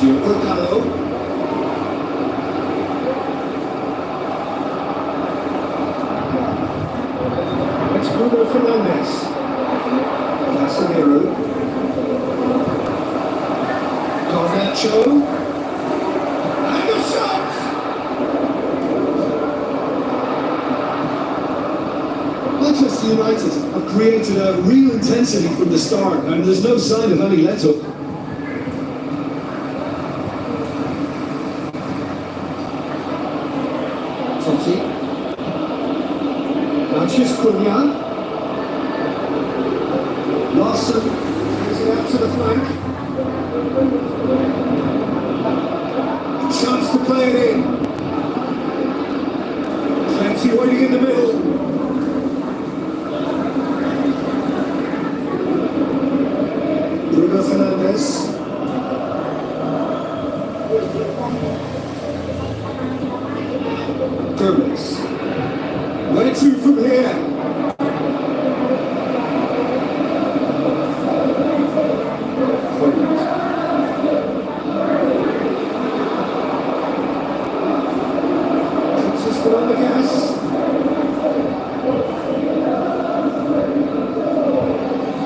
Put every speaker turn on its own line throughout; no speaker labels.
Bola. It's Bruno Fernandes. Casemiro. Garnacho. And a shot! Manchester United have created a real intensity from the start, and there's no sign of any let-up. Totti. Manchester Cunha. Larson brings it out to the flank. Chance to play it in. Plenty waiting in the middle. Bruno Fernandes. Gomez. Where to from here? Consistent on the gas.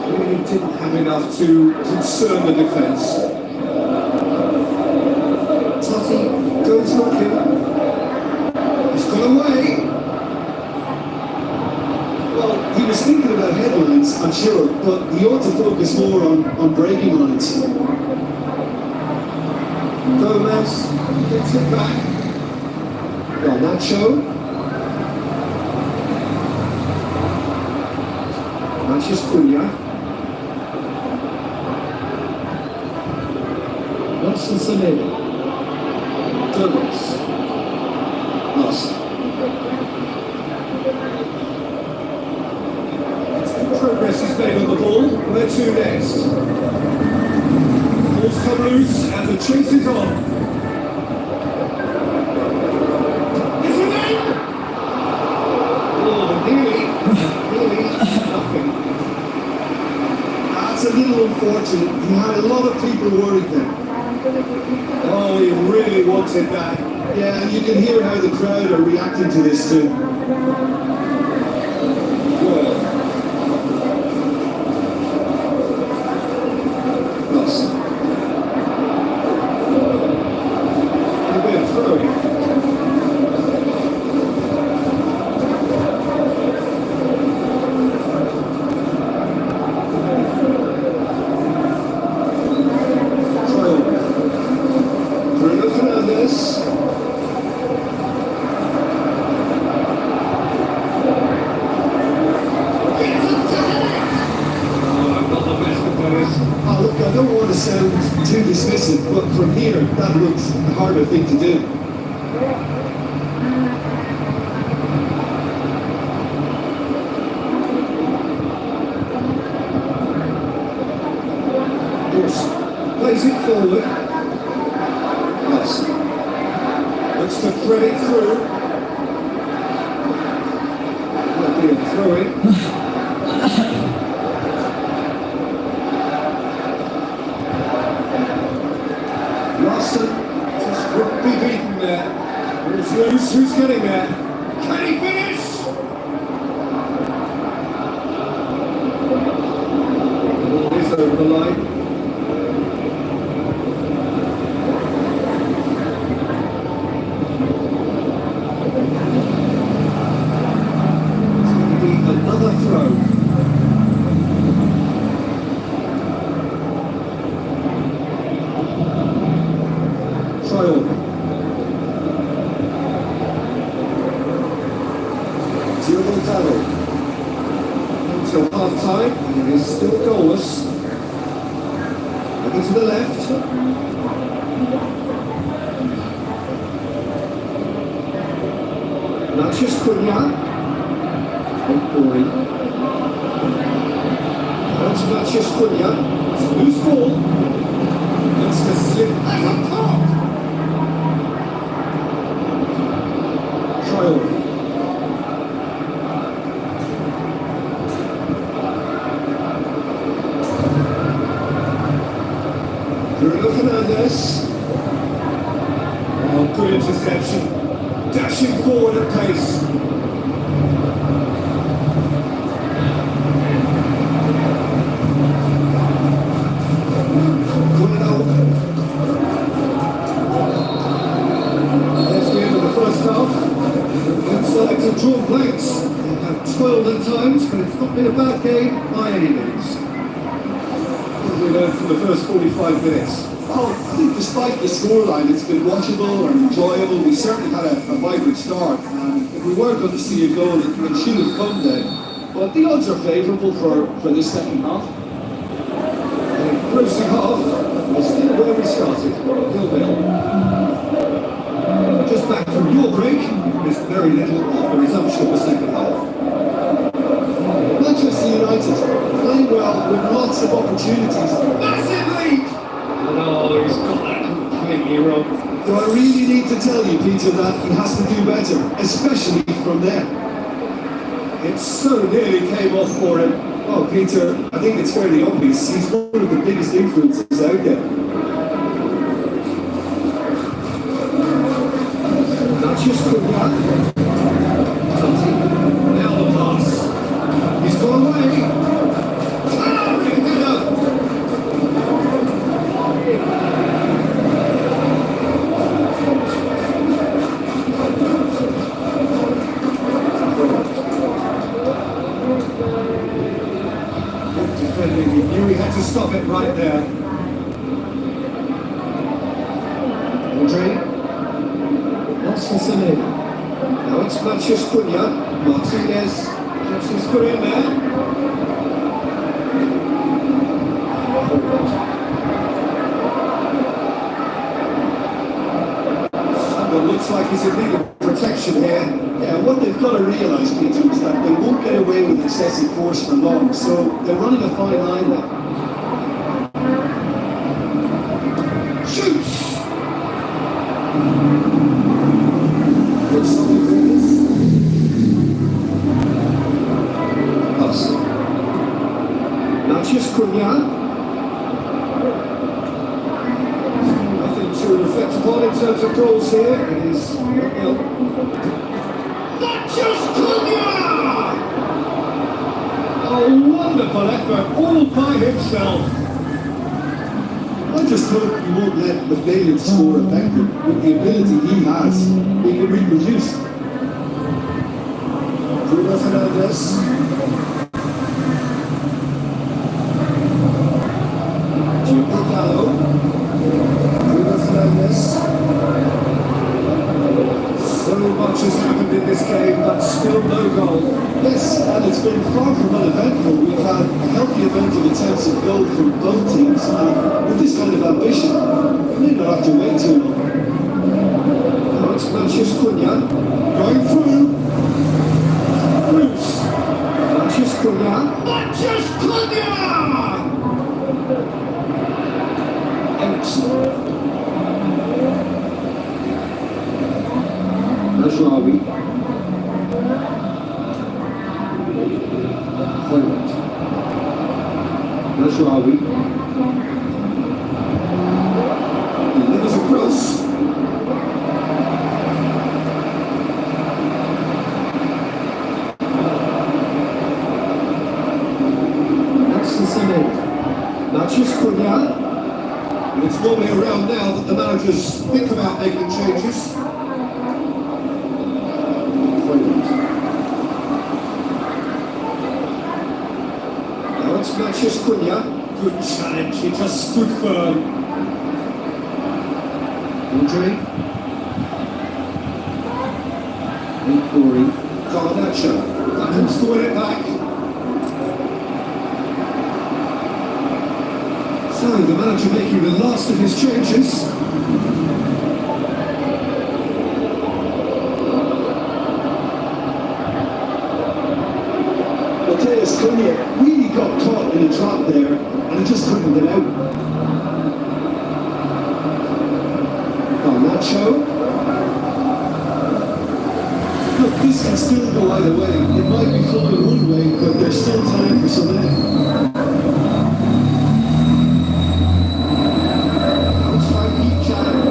Really didn't have enough to concern the defence. Totti goes looking. He's gone away. Well, he was thinking about headlines, I'm sure, but he ought to focus more on breaking lines. Gomez gets it back. Garnacho. Manchester Cunha. Nelson Semedo. Gomez. Larson. Progress is made on the ball. Where to next? Balls come loose and the chase is on. Is it in? Oh, nearly nothing. That's a little unfortunate. He had a lot of people worried there. Oh, he really wanted that. Yeah, and you can hear how the crowd are reacting to this too. Well. Bruno Fernandes. Oh, look, I don't want to sound too dismissive, but from here, that looks a harder thing to do. Plays it forward. Yes. Looks to thread it through. That'll be a throw-in. Larson just wouldn't be beaten there. Who's loose? Who's getting there? Can he finish? The ball is over the line. Another throw. Trial. Until half time, it is still goalless. Looking to the left. Manchester Cunha. That's Manchester Cunha. It's a loose ball. It's to slip as a top. Trial. Bruno Fernandes. Oh, good interception. Dashing forward at pace. That's the end of the first half. Both sides have drawn blanks. They have toiled at times, but it's not been a bad game by any means. What have we learned from the first 45 minutes? Oh, I think despite the scoreline, it's been watchable and enjoyable. We certainly had a vibrant start. If we weren't going to see a goal, it should have come then. But the odds are favourable for this second half. First half was still where we started. Nil-nil. Just back from your break, you've missed very little of the resumption of the second half. Manchester United playing well with lots of opportunities. Massive lead! No, he's got that completely wrong. Do I really need to tell you, Peter, that he has to do better, especially from there? It so nearly came off for him. Oh, Peter, I think it's fairly obvious. He's one of the biggest influences out there. That's just good, man. Now the pass. He's gone away. He knew he had to stop it right there. Andre. Now it's Matheus Cunha. Martinez gets his foot in there. Someone looks like he's in need of protection here. Yeah, what they've got to realise, Peter, is that they won't get away with excessive force for long, so they're running a fine line there. Shoots! Good solid goals. Pass. Matheus Cunha. Nothing to reflect upon in terms of goals here. It is 0-0. Matheus Cunha! A wonderful effort, all by himself. I just hope he won't let the failure score affect him. With the ability he has, he can reproduce. Bruno Fernandes. Diogo Dalot. Bruno Fernandes. So much has happened in this game, but still no goal. Yes, and it's been far from uneventful. We've had a healthy amount of attempts at goal from both teams, and with this kind of ambition, we may not have to wait too long. Now it's Matheus Cunha going through. Bruce. Matheus Cunha. Matheus Cunha! Excellent. Najrawi. Holland. Najrawi. Delivers across. Nelson Semedo. Matheus Cunha. And it's normally around now that the managers think about making changes. Matheus Cunha, good challenge, he just stood firm. Andre. Corey. Garnacho. Buttons to win it back. So the manager making the last of his changes. Matheus Cunha really got caught in a trap there and he just couldn't get out. Garnacho. Look, this can still go either way. It might be flowing one way, but there's still time for something. I'll try to keep chatting.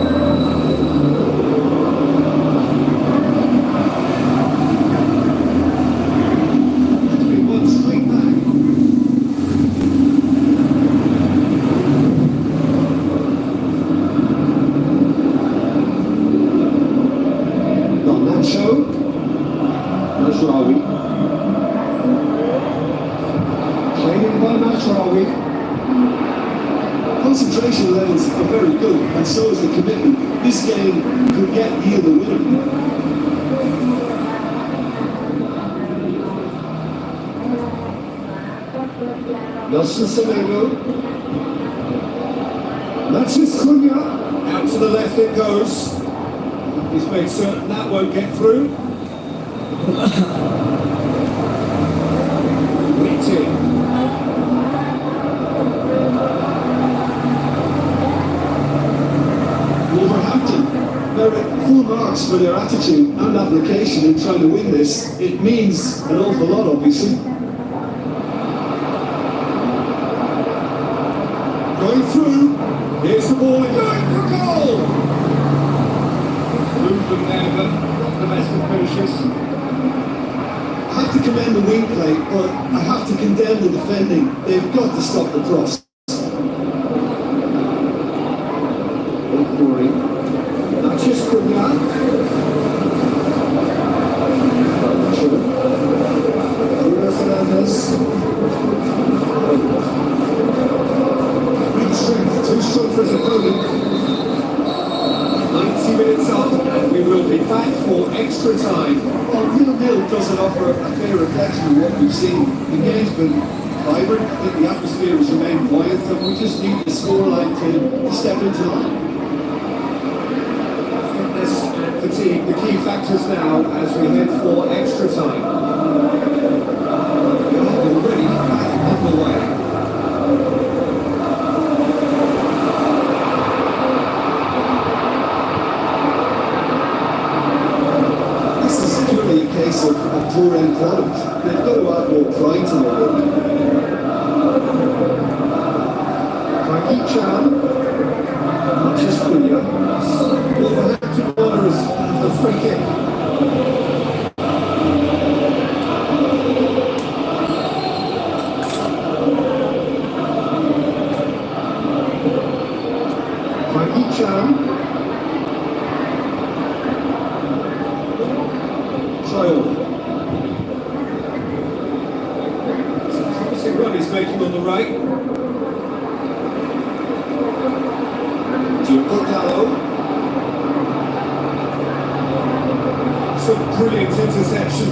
skill, and so is the commitment. This game could get either winner. Nelson Semedo. Matches Cunha. Out to the left it goes. He's made certain that won't get through. Waiting. Wolverhampton. They're at full marks for their attitude and application in trying to win this. It means an awful lot, obviously. Going through. Here's the ball and going for goal! Movement there, but not the best of finishes. I have to commend the wing play, but I have to condemn the defending. They've got to stop the cross. Murray. Matches Cunha. Bruno Fernandes. Big strength, too strong for his opponent. 90 minutes up, and we will be back for extra time. Well, 0-0 doesn't offer a fair reflection of what we've seen. The game's been vibrant. I think the atmosphere has remained quiet, and we just need the scoreline to step into line. Fitness and fatigue, the key factors now as we head for extra time. We are already back on the way. Case of poor end product. They've got to add more pride to their work. Frankie Chan, Matches Cunha. Wolverhampton Wanderers have the free kick. Frankie Chan. It's a promising run he's making on the right. Bola. Some brilliant interception.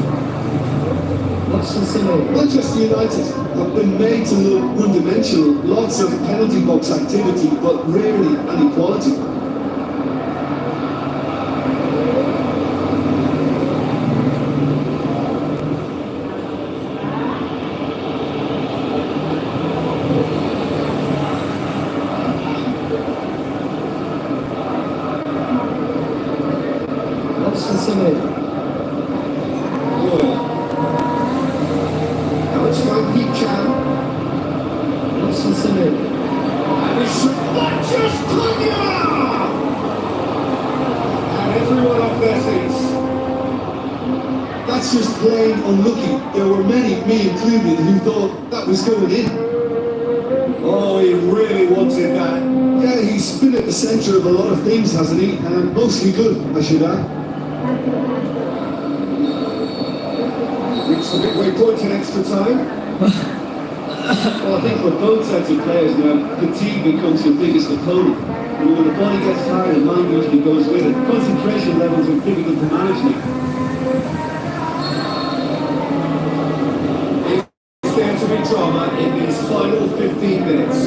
Manchester United have been made to look one-dimensional. Lots of penalty box activity, but rarely any quality. Bola. Now it's Frankie Chan. And it's Matches Cunha! And everyone off their seats. That's just plain unlucky. There were many, me included, who thought that was going in. Oh, he really wanted that. Yeah, he's been at the centre of a lot of things, hasn't he? And mostly good, I should add. Reached the midway point in extra time. Well, I think for both sets of players now, fatigue becomes your biggest opponent. And when the body gets tired, the mind usually goes with it. Concentration levels are difficult to manage now. It's there to be drama in these final 15 minutes.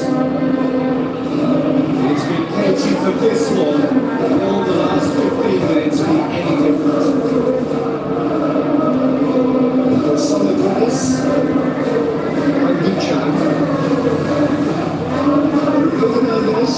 It's been cagey for this long, and all the last 15 minutes be any different. Solid runners. Frankie Chan. Fernandes.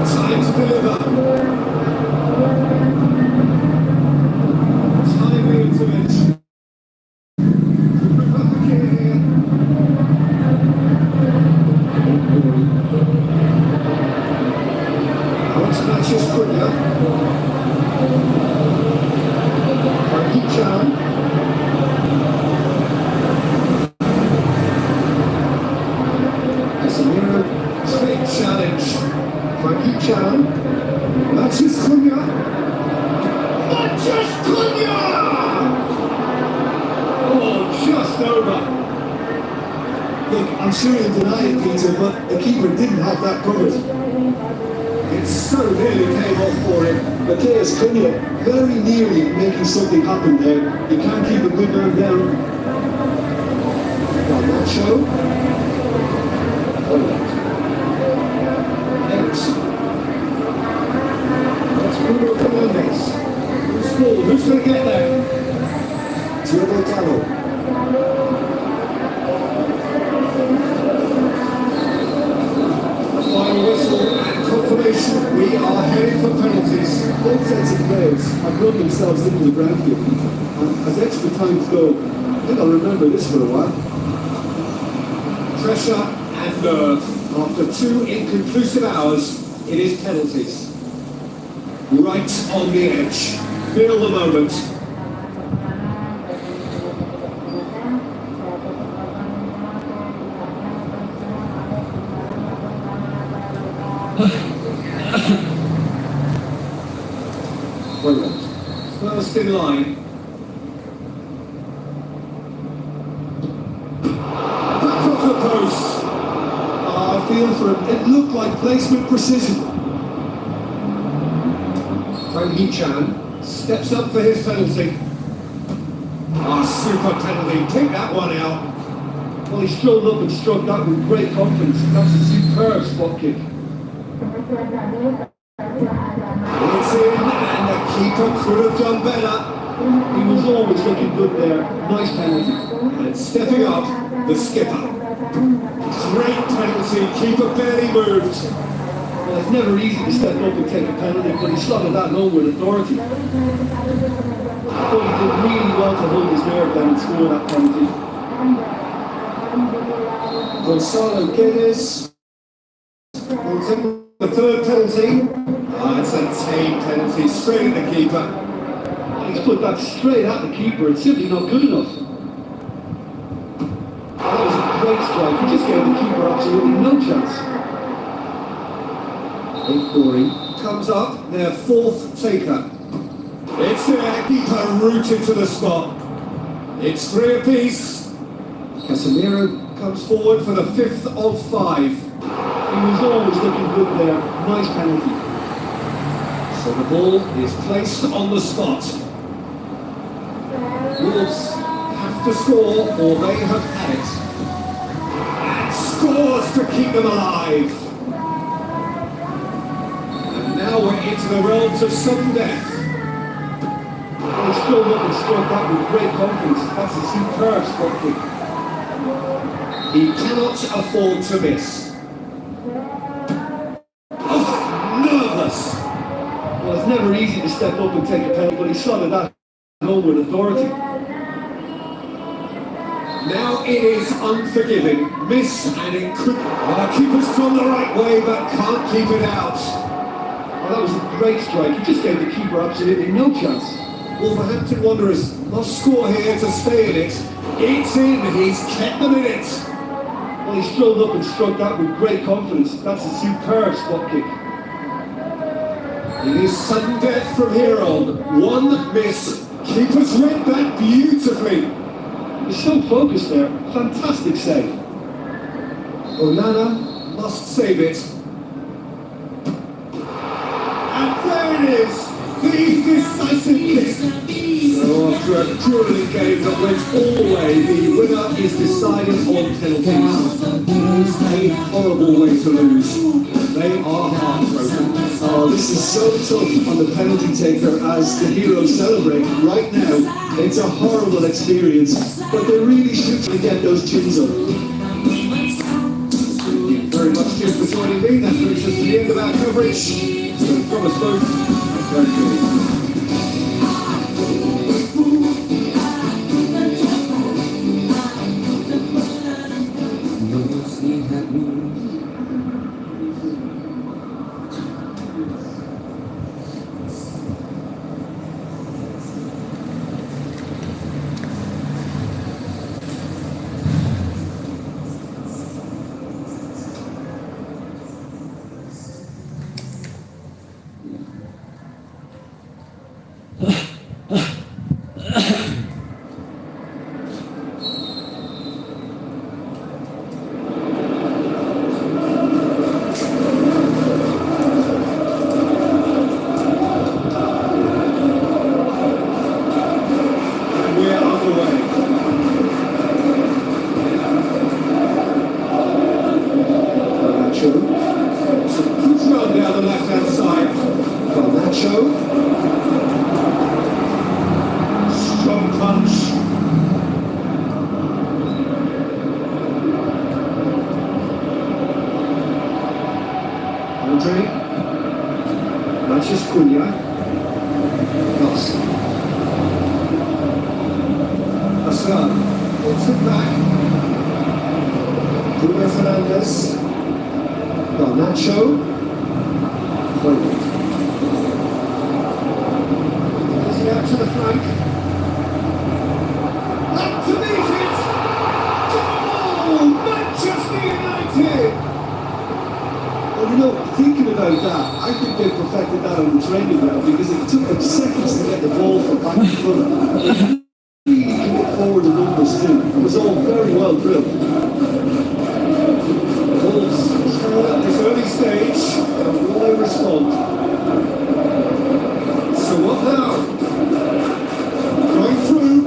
Time to deliver. Timely intervention. Republic here. Casemiro, big challenge. Frankie Chan, Matches Cunha. Matches Cunha! Oh, just over. Look, I'm sure you'll deny it, Peter, but the keeper didn't have that covered. It so nearly came off for him. Matthias Cunha very nearly making something happen there. You can't keep a good man down. Got that show. Next. That's Bruno Fernandes. Who's full? Who's going to get there? Thiago Tallo. Final whistle and confirmation. We are heading for penalties.
Both sets of players have run themselves into the ground here. And as extra time to go, I think I'll remember this for a while.
Pressure and nerve. After 2 inconclusive hours, it is penalties. Right on the edge. Feel the moment. First in line. Back off the post.
I feel for him. It looked like placement precision.
Frankie Chan steps up for his penalty. Super penalty. Take that one out.
Well, he strolled up and struck that with great confidence.
That's a superb spot kick. It's in, and the keeper could have done better.
He was always looking good there. Nice penalty.
And stepping up, the skipper. Great penalty, keeper barely moved.
Well, it's never easy to step up and take a penalty, but he slotted that home with authority. I thought he did really well to hold his nerve then and score that penalty.
Gonzalo Guedes will take the third penalty. It's a tame penalty, straight at the keeper.
He's put that straight at the keeper. It's simply not good enough. That was a great strike. He just gave the keeper absolutely no chance.
Corey comes up, their fourth taker. It's there, keeper rooted to the spot. It's 3 apiece. Casemiro comes forward for the 5th of 5.
He was always looking good there. Nice penalty.
So the ball is placed on the spot. Wolves have to score or they have had it. And scores to keep them alive. And now we're into the realms of sudden death.
He strolled up and struck that with great confidence. That's a superb spot kick.
He cannot afford to miss. Oh, nervous.
Well, it's never easy to step up and take a penalty, but he slotted that home with authority.
Now it is unforgiving. Miss and it could. Keeper's gone the right way, but can't keep it out.
Well, that was a great strike. He just gave the keeper absolutely no chance.
Wolverhampton Wanderers must score here to stay in it. It's in. He's kept them in it.
Well, he strolled up and struck that with great confidence. That's a superb spot kick.
It is sudden death from here on. One miss. Keeper's read that beautifully.
He's so focused there. Fantastic save.
Onana must save it. And there it is. The decisive kick. So after a grueling game that went all the way, the winner is decided on penalties. It's a horrible way to lose. They are heartbroken.
Oh, this is so tough on the penalty taker as the heroes celebrate. Right now, it's a horrible experience, but they really should get those chins up.
Thank you very much, Jim, for joining me. That brings us to the end of our coverage. So from us both, very good. Andre. Matches Cunha. Cross. Hassan. Puts it back. Bruno Fernandes. Nacho. Clement. Is he out to the flank? Up to meet it! Goal! Manchester United!
Well, you know, thinking about that, I think they perfected that on the training ground because it took them seconds to get the ball from back to front. They really commit forward the numbers too. It was all very well drilled.
Wolves at this early stage, and will they respond? So what now? Going through.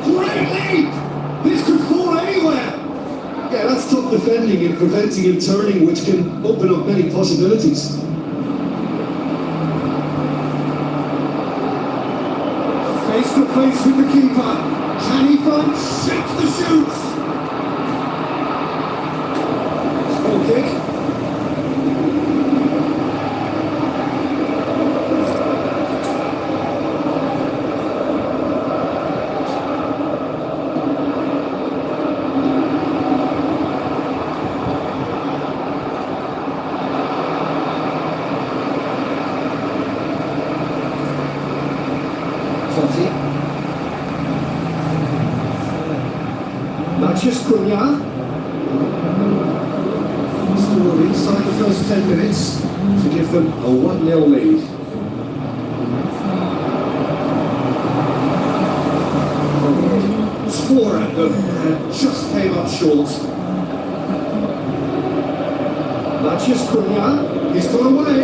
Great lead! This could fall anywhere!
Yeah, that's tough defending and preventing him turning, which can open up many possibilities.
Face to face with the keeper. Can he find shapes to shoot? Goal kick. Totti. Matches Cunha. Scored inside the first 10 minutes to give them a 1-0 lead. Tore at them and just came up short. Matches Cunha. He's gone away.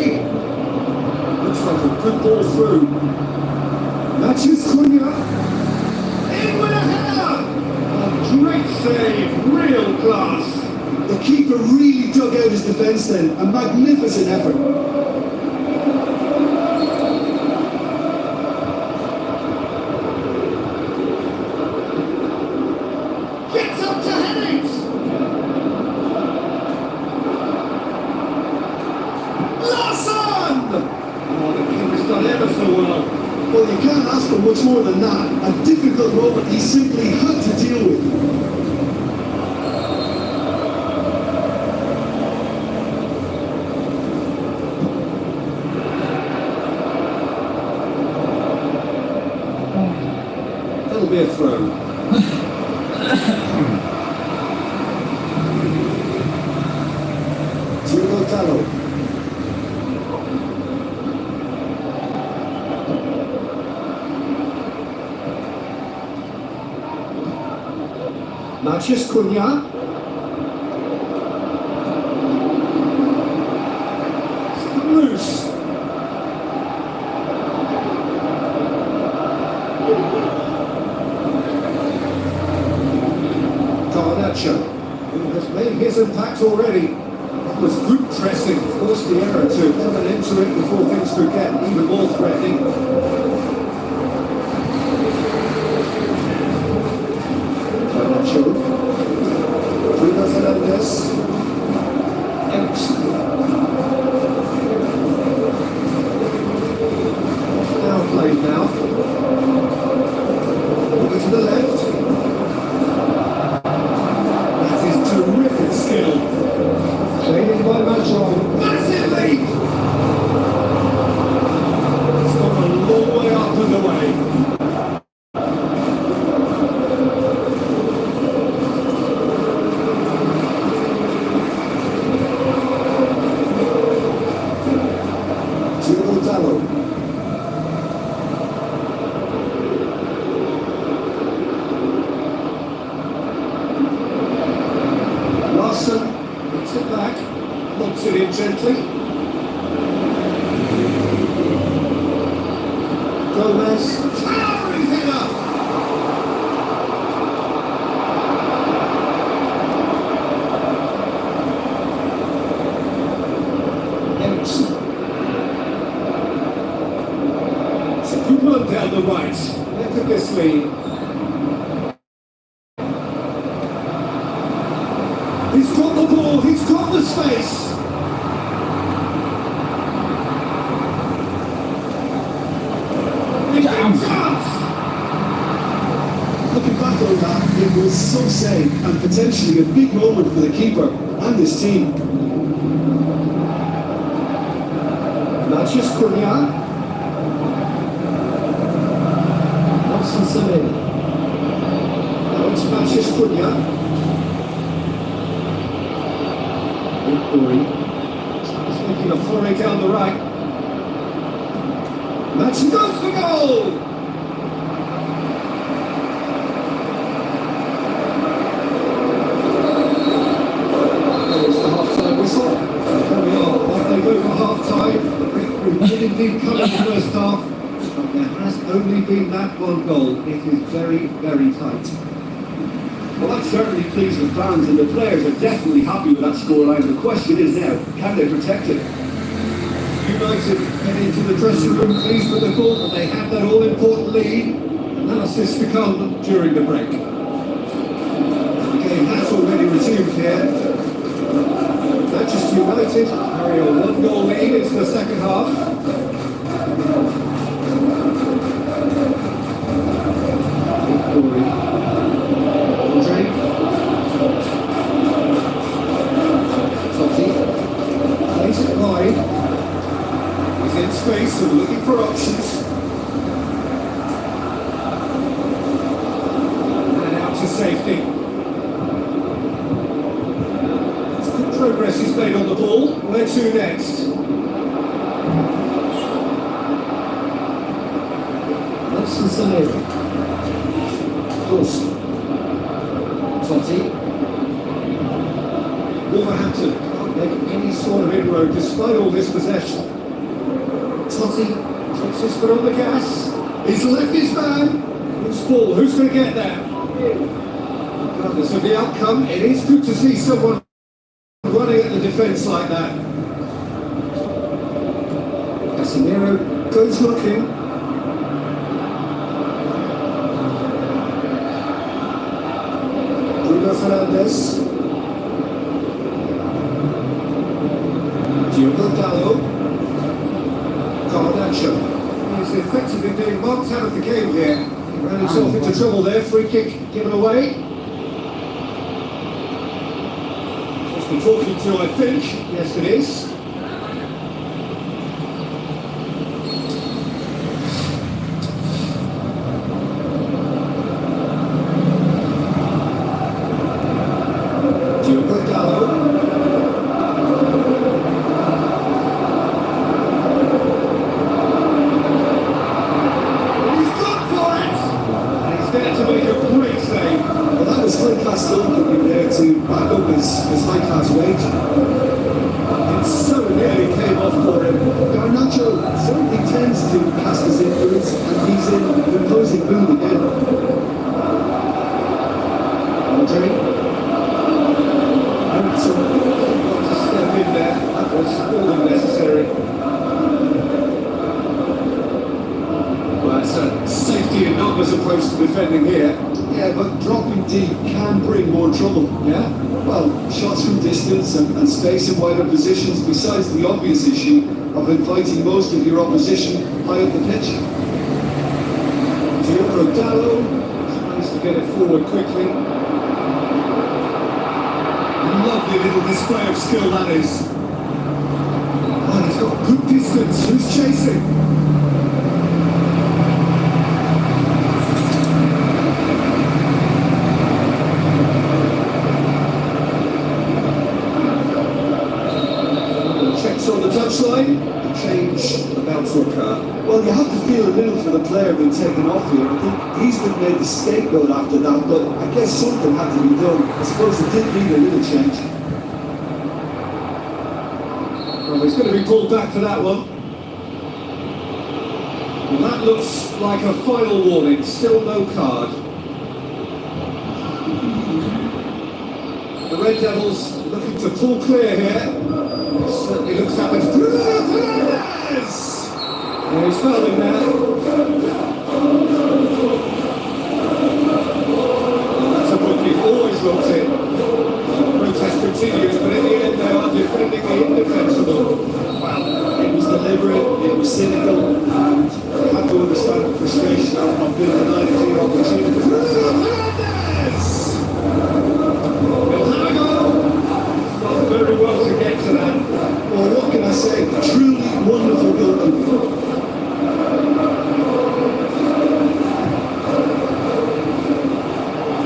Looks like a good ball through. Matches Cunha. In with a header! A great save, real class.
The keeper really dug out his defence then. A magnificent effort.
Gets up to head it! Lawson! Oh, the keeper's done ever so well.
Well, you can't ask for much more than that. A difficult moment he simply had to deal with.
That'll be a throw.
Diogo Dalot.
Matches Cunha. Loose. Garnacho, who has made his impact already. It was group pressing, forced the error to come and enter it before things could get even more threatening. Garnacho, Bruno Fernandes, Ericsson. Now played now. Over to the left. That is terrific skill. Played in by Matron. Massive lead! It's gone a long way up and away.
Diogo Dalot.
Larson puts it back, lobs it in gently. Gomez, towering header! Ericsson. It's a good run down the right. Look at this lead. He's got the ball. Oh, he's got the space. Big chance.
Looking back on that, it was so safe and potentially a big moment for the keeper and his team.
Matches Cunha. Nelson Semedo. Now it's Matches Cunha. Uri. He's making a foray down the right. Match goes for goal! There's the half-time whistle. There we are. Off they go for half-time. The breakthrough did indeed come in the first half, but there has only been that one goal. It is very, very tight.
Well, that's certainly pleased the fans, and the players are definitely happy with that scoreline. The question is now, can they protect it?
United head into the dressing room pleased with the goal, but they have that all-important lead. Analysis to come during the break. The game has already resumed here. Manchester United carry a one-goal lead into the second half. Totti plays it wide. He's in space and looking for options. And out to safety. It's good progress he's made on the ball. Where to next? Nelson Semedo. Dawson. Totti. Wolverhampton can't make any sort of inroad despite all this possession. Totti takes his foot on the gas. He's left his man. Loose ball. Who's going to get there? Regardless of the outcome, it is good to see someone running at the defence like that. Casemiro goes looking. Bruno Fernandes. Diogo Dalot. Garnacho. He's effectively being marked out of the game here. He ran himself into trouble there. Free kick given away. Just been talking to, I think. Yes, it is. Diogo Dalot.
High-class goalkeeping there to back up his high-class wage.
It so nearly came off for him.
Garnacho certainly tends to cast his influence, and he's in the opposing mood again.
Andre. Ericsson got to step in there. That was all unnecessary. Well, it's a safety in numbers approach to defending here.
Yeah, but dropping deep can bring more trouble.
Yeah?
Well, shots from distance and space in wider positions, besides the obvious issue of inviting most of your opposition high up the pitch.
Diogo Dalot tries to get it forward quickly. Lovely little display of skill that is. Oh, he's got good distance. Who's chasing? On the touchline, a change about to occur.
Well, you have to feel a little for the player being taken off here. I think he's been made the scapegoat after that, but I guess something had to be done. I suppose it did need a little change.
Well, he's going to be pulled back for that one. Well, that looks like a final warning. Still no card. The Red Devils looking to pull clear here. Certainly looks like it's Bruno Fernandes! Yeah, he's fouling now. Oh, that's a booking, always looks it. The protest continues, but in the defensible.
Well, it was deliberate, it was cynical, and I had to understand the frustration of being denied a clear opportunity.
Fernandez! He'll have a go. Done very well to get to that.
Well, what can I say? Truly wonderful goalkeeping.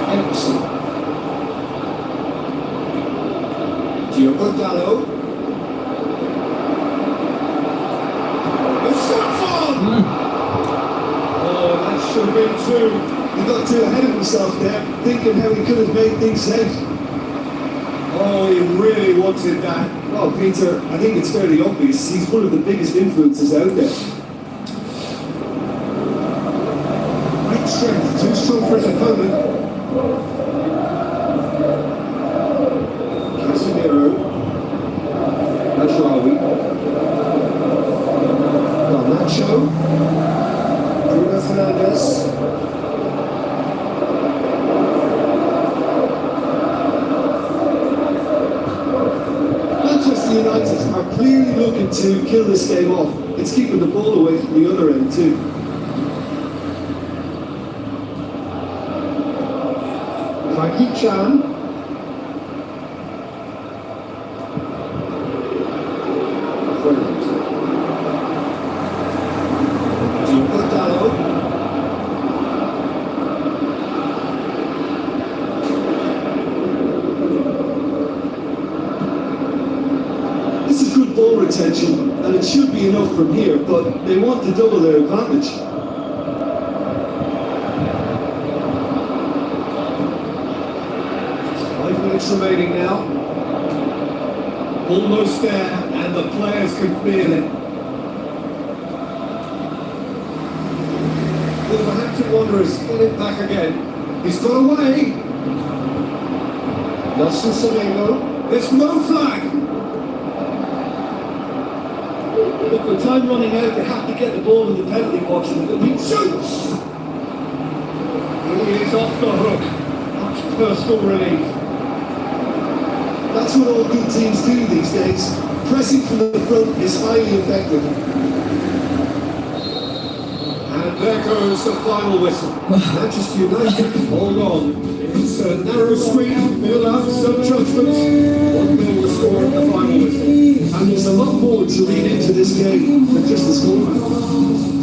Emerson. Diogo Dallo. The shot's on! Oh, that should have been two.
He got too ahead of himself there, thinking how he could have made things safe.
Oh, he really wanted that.
Well, Peter, I think it's fairly obvious he's one of the biggest influences out there.
Great strength, too strong for his opponent. Casemiro. Majraoui. Garnacho. Bruno Fernandes.
Manchester United are clearly looking to kill this game off. It's keeping the ball away from the other end too.
Frankie Chan. Brilliant. Diogo Dallo.
This is good ball retention, and it should be enough from here, but they want to double their advantage.
5 minutes remaining now. Almost there, and the players can feel it. Wolverhampton Wanderers get it back again. He's got away. Nelson Semedo. There's no flag.
Look, with time running out, they have to get the ball in the penalty box, and he shoots!
He is off the hook. Much personal relief.
That's what all good teams do these days. Pressing from the front is highly effective.
And there goes the final whistle. Manchester United, hold on. It's a narrow squeak, middle out, some judgments. 1-0 the score at the final whistle.
And there's a lot more to read into this game than just the scoreline.